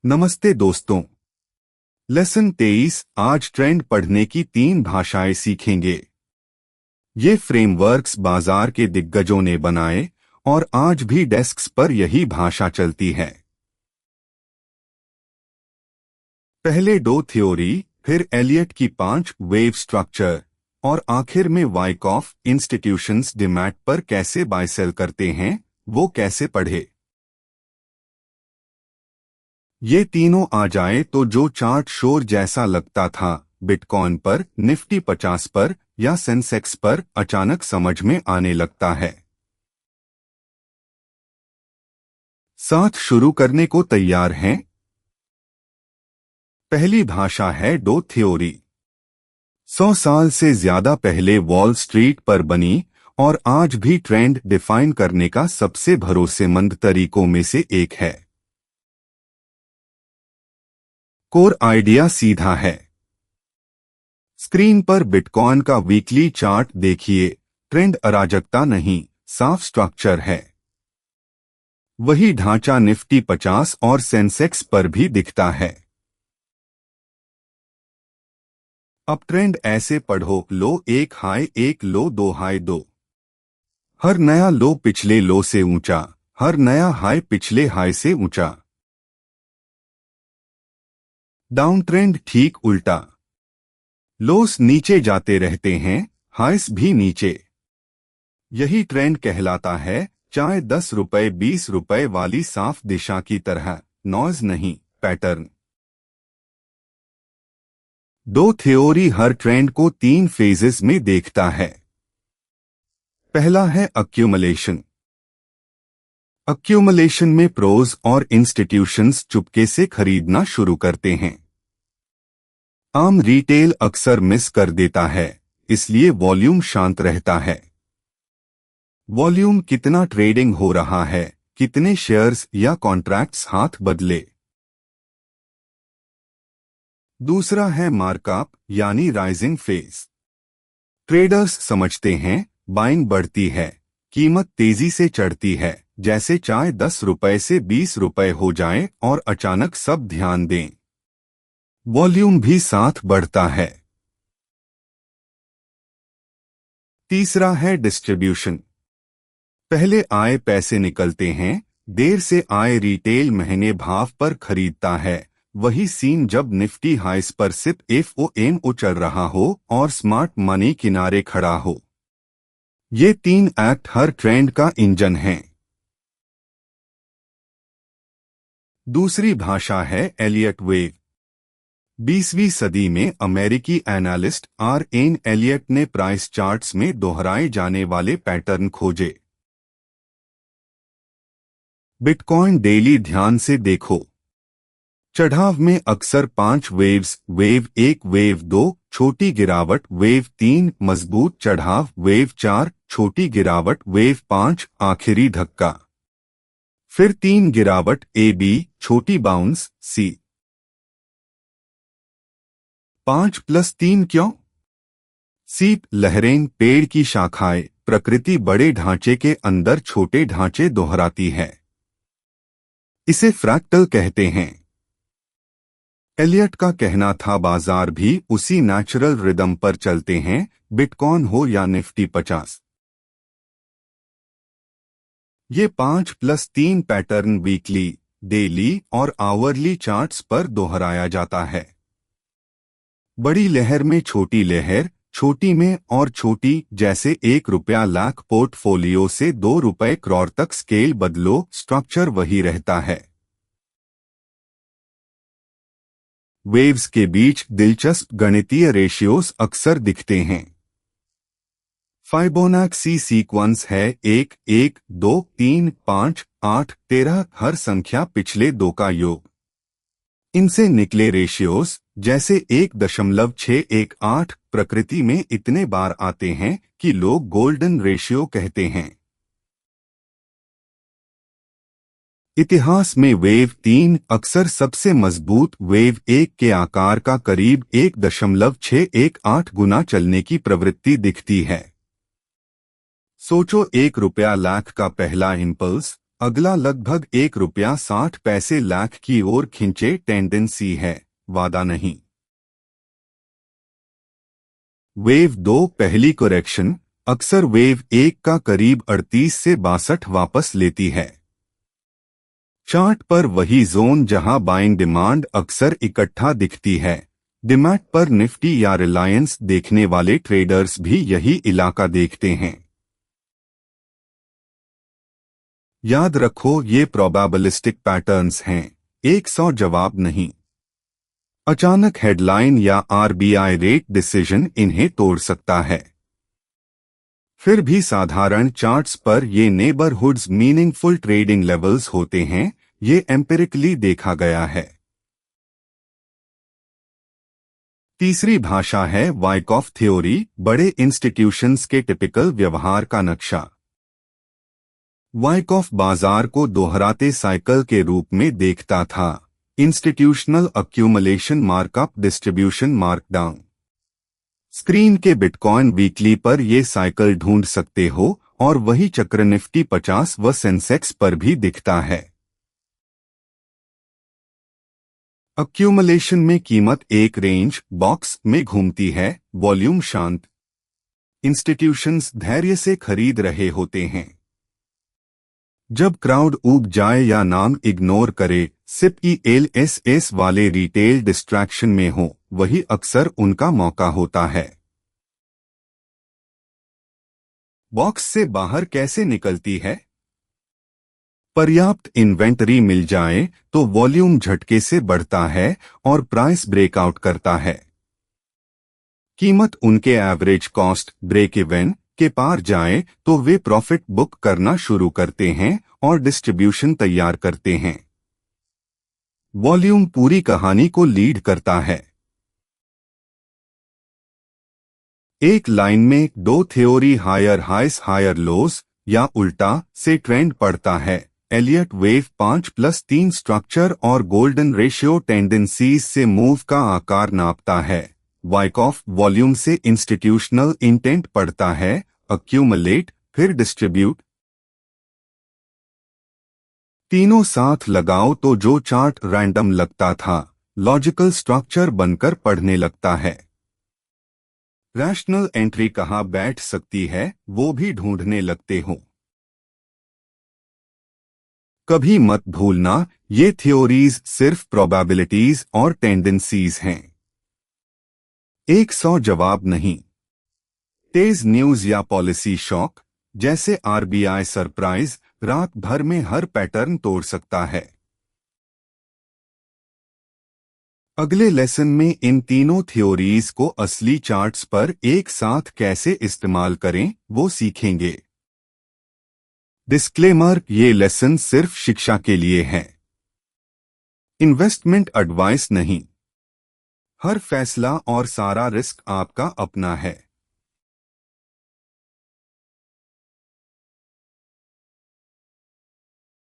नमस्ते दोस्तों। लेसन 23 आज ट्रेंड पढ़ने की 3 भाषाएं सीखेंगे। ये फ्रेमवर्क्स बाजार के दिग्गजों ने बनाए और आज भी डेस्क्स पर यही भाषा चलती है। पहले 2 थ्योरी, फिर एलियट की 5 वेव स्ट्रक्चर और आखिर में वाइकॉफ इंस्टीट्यूशंस डिमैट पर कैसे बाय सेल करते हैं, वो कैसे पढ़े। ये तीनों आ जाए तो जो चार्ट शोर जैसा लगता था बिटकॉइन पर, निफ्टी 50 पर या सेंसेक्स पर, अचानक समझ में आने लगता है। साथ शुरू करने को तैयार हैं? पहली भाषा है डो थ्योरी। 100 साल से ज्यादा पहले वॉल स्ट्रीट पर बनी और आज भी ट्रेंड डिफाइन करने का सबसे भरोसेमंद तरीकों में से एक है। कोर आइडिया सीधा है। स्क्रीन पर बिटकॉइन का वीकली चार्ट देखिए। ट्रेंड अराजकता नहीं, साफ स्ट्रक्चर है। वही ढांचा निफ्टी 50 और सेंसेक्स पर भी दिखता है। अब ट्रेंड ऐसे पढ़ो, लो 1 हाई 1 लो 2 हाई 2। हर नया लो पिछले लो से ऊंचा, हर नया हाई पिछले हाई से ऊंचा। डाउन ट्रेंड ठीक उल्टा। लोस नीचे जाते रहते हैं, हाइस भी नीचे। यही ट्रेंड कहलाता है, चाहे 10 रुपए 20 रुपए वाली साफ दिशा की तरह, नॉइज नहीं, पैटर्न। डो थ्योरी हर ट्रेंड को 3 फेजेस में देखता है। पहला है अक्यूमुलेशन। अक्यूमुलेशन में प्रोज और इंस्टीट्यूशंस चुपके से खरीदना शुरू करते हैं। आम रिटेल अक्सर मिस कर देता है, इसलिए वॉल्यूम शांत रहता है। वॉल्यूम कितना ट्रेडिंग हो रहा है, कितने शेयर्स या कॉन्ट्रैक्ट्स हाथ बदले। दूसरा है मार्कअप यानी राइजिंग फेज। ट्रेडर्स समझते हैं, बाइंग बढ़ती है, कीमत तेजी से चढ़ती है, जैसे चाहे 10 रुपए से 20 रुपए हो जाए और अचानक सब ध्यान दें। वॉल्यूम भी साथ बढ़ता है। तीसरा है डिस्ट्रीब्यूशन। पहले आए पैसे निकलते हैं, देर से आए रिटेल महीने भाव पर खरीदता है। वही सीन जब निफ्टी हाइस पर सिर्फ FOMO चल रहा हो और स्मार्ट मनी किनारे खड़ा हो। ये 3 एक्ट हर ट्रेंड का इंजन हैं। दूसरी भाषा है एलियट वेव। 20वीं सदी में अमेरिकी एनालिस्ट RN एलियट ने प्राइस चार्ट्स में दोहराए जाने वाले पैटर्न खोजे। बिटकॉइन डेली ध्यान से देखो। चढ़ाव में अक्सर 5 वेव्स, वेव 1 वेव 2 छोटी गिरावट, वेव 3 मजबूत चढ़ाव, वेव 4 छोटी गिरावट, वेव 5 आखिरी धक्का, फिर 3 गिरावट, AB छोटी बाउंस, C। 5+3 क्यों? सीप लहरें, पेड़ की शाखाएं, प्रकृति बड़े ढांचे के अंदर छोटे ढांचे दोहराती है। इसे फ्रैक्टल कहते हैं। एलियट का कहना था बाजार भी उसी नेचुरल रिदम पर चलते हैं, बिटकॉइन हो या निफ्टी 50। ये 5+3 पैटर्न वीकली, डेली और आवरली चार्ट्स पर दोहराया जाता है। बड़ी लहर में छोटी लहर, छोटी में और छोटी, जैसे 1 रुपया लाख पोर्टफोलियो से 2 रुपए करोड़ तक स्केल बदलो, स्ट्रक्चर वही रहता है। वेव्स के बीच दिलचस्प गणितीय रेशियोज अक्सर दिखते हैं। फाइबोनाक्सी सीक्वेंस है 1, 1, 2, 3, 5, 8, 13, हर संख्या पिछले 2 का योग। इनसे निकले रेशियोज, जैसे 1.618, प्रकृति में इतने बार आते हैं कि लोग गोल्डन रेशियो कहते हैं। इतिहास में वेव 3 अक्सर सबसे मजबूत वेव 1 के आकार का करीब 1.618 गुना चलने की प्रवृत्ति दिखती है। सोचो 1 रुपया लाख का पहला इंपल्स, अगला लगभग ₹1.60 लाख की ओर खिंचे टेंडेंसी है, वादा नहीं। वेव 2 पहली करेक्शन अक्सर वेव 1 का करीब 38 से 62 वापस लेती है। चार्ट पर वही जोन जहां बाइंग डिमांड अक्सर इकट्ठा दिखती है। डिमैट पर निफ्टी या रिलायंस देखने वाले ट्रेडर्स भी यही इलाका देखते हैं। याद रखो, ये प्रोबेबिलिस्टिक पैटर्न्स हैं, 100 जवाब नहीं। अचानक हेडलाइन या आरबीआई रेट डिसीजन इन्हें तोड़ सकता है। फिर भी साधारण चार्ट्स पर ये नेबरहुड्स मीनिंगफुल ट्रेडिंग लेवल्स होते हैं, ये एम्पिरिकली देखा गया है। तीसरी भाषा है वाइकॉफ थ्योरी, बड़े इंस्टीट्यूशंस के टिपिकल व्यवहार का नक्शा। वाइकॉफ बाजार को दोहराते साइकिल के रूप में देखता था। Institutional accumulation, markup, distribution, markdown. Screen के बिटकॉइन वीकली पर ये साइकिल ढूंढ सकते हो और वही चक्र निफ्टी 50 व सेंसेक्स पर भी दिखता है। अक्यूमुलेशन में कीमत एक रेंज बॉक्स में घूमती है, वॉल्यूम शांत। इंस्टीट्यूशंस धैर्य से खरीद रहे होते हैं। जब क्राउड ऊब जाए या नाम इग्नोर करे, SIP/LSS वाले रिटेल डिस्ट्रैक्शन में हो, वही अक्सर उनका मौका होता है। बॉक्स से बाहर कैसे निकलती है? पर्याप्त इन्वेंटरी मिल जाए तो वॉल्यूम झटके से बढ़ता है और प्राइस ब्रेकआउट करता है। कीमत उनके एवरेज कॉस्ट ब्रेक इवन के पार जाए तो वे प्रॉफिट बुक करना शुरू करते हैं और डिस्ट्रीब्यूशन तैयार करते हैं। वॉल्यूम पूरी कहानी को लीड करता है। एक लाइन में दो थ्योरी हायर हाइस हायर लोस या उल्टा से ट्रेंड पड़ता है। एलियट वेव 5+3 स्ट्रक्चर और गोल्डन रेशियो टेंडेंसीज से मूव का आकार नापता है। वाइकॉफ वॉल्यूम से इंस्टीट्यूशनल इंटेंट पड़ता है, अक्यूमुलेट फिर डिस्ट्रीब्यूट। तीनों साथ लगाओ तो जो चार्ट रैंडम लगता था, लॉजिकल स्ट्रक्चर बनकर पढ़ने लगता है। रैशनल एंट्री कहाँ बैठ सकती है, वो भी ढूंढने लगते हो। कभी मत भूलना, ये थ्योरीज सिर्फ प्रोबेबिलिटीज और टेंडेंसीज हैं। 100 जवाब नहीं। तेज न्यूज या पॉलिसी शॉक जैसे आरबीआई सरप्राइज रात भर में हर पैटर्न तोड़ सकता है। अगले लेसन में इन तीनों थ्योरीज को असली चार्ट्स पर एक साथ कैसे इस्तेमाल करें, वो सीखेंगे। डिस्क्लेमर, ये लेसन सिर्फ शिक्षा के लिए है, इन्वेस्टमेंट एडवाइस नहीं। हर फैसला और सारा रिस्क आपका अपना है।